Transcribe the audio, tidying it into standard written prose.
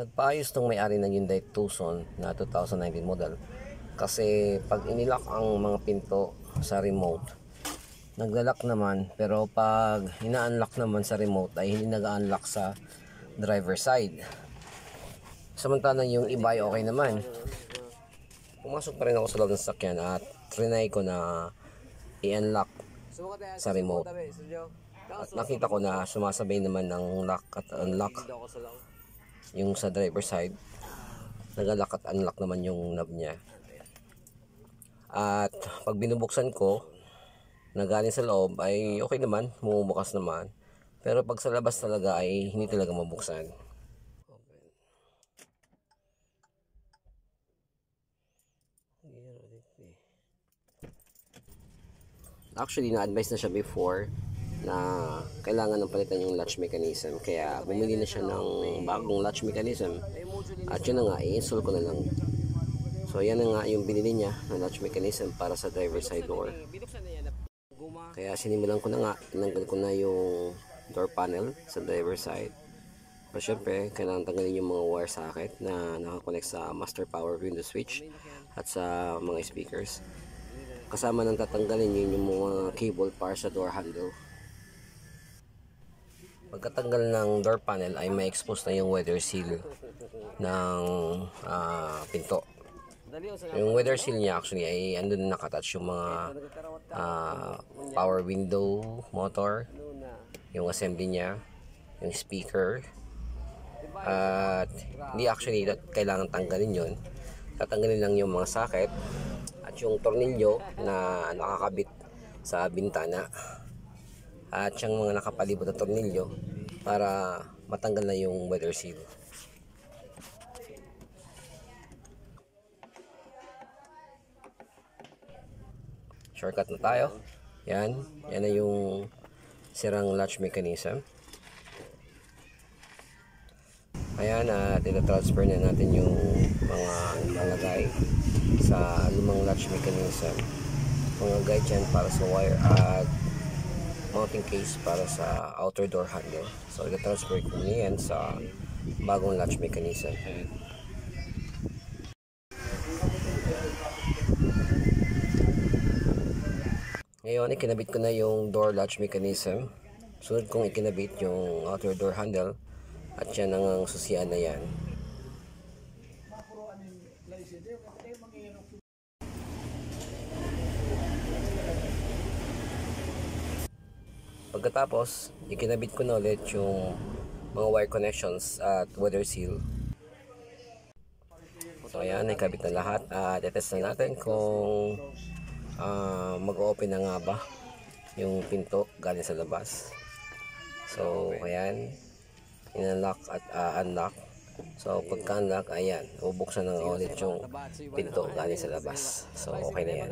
Nagpaayos tong may-ari ng Hyundai Tucson na 2019 model kasi pag inilock ang mga pinto sa remote, nagla-lock naman, pero pag ina-unlock naman sa remote ay hindi nag-unlock sa driver side. Samantalang yung iba ay okay naman. Pumasok pa rin ako sa loob ng sasakyan at trinay ko na i-unlock sa remote. At nakita ko na sumasabay naman ng lock at unlock yung sa driver side. Nag-lock at unlock naman yung knob niya. At pag binubuksan ko na galing sa loob ay okay naman, bumubukas naman. Pero pag sa labas talaga ay hindi talaga mabuksan. Actually, na-advise na siya before na kailangan ng palitan yung latch mechanism, kaya bumili na siya ng bagong latch mechanism at yun na nga, i-install ko na lang. So yan na nga yung binili niya na latch mechanism para sa driver side door. Kaya sinimulan ko na nga, tinanggal ko na yung door panel sa driver side. Pero syempre, kailangan tanggalin yung mga wire socket na nakakonect sa master power window switch at sa mga speakers. Kasama nang tatanggalin yun yung mga cable para sa door handle. Pagkatanggal ng door panel ay may expose na yung weather seal ng pinto. Yung weather seal niya actually ay andun na nakatouch yung mga power window motor, yung assembly niya, yung speaker. At hindi actually kailangan tanggalin yun. Tatanggalin lang yung mga socket at yung tornilyo na nakakabit sa bintana at yung mga nakapalibot na tornilyo para matanggal na yung weather seal. Shortcut na tayo. Yan na yung sirang latch mechanism. Ayan, at ita-transfer na natin yung mga nalagay sa lumang latch mechanism. Mga guide dyan para sa wire at mounting case para sa outer door handle. So ita-transfer ko muna yan sa bagong latch mechanism. Ngayon, ikinabit ko na yung door latch mechanism. Sunod kong ikinabit yung outer door handle at yan ang susian na yan. Pagkatapos, ikinabit ko na ulit yung mga wire connections at weather seal. So ayan, nakabit na lahat at itest na natin kung mag-open na nga ba yung pinto galing sa labas. So ayan, in-unlock at unlock. So pagka-unlock, ayan, bubuksan na ulit yung pinto galing sa labas. So okay na yan.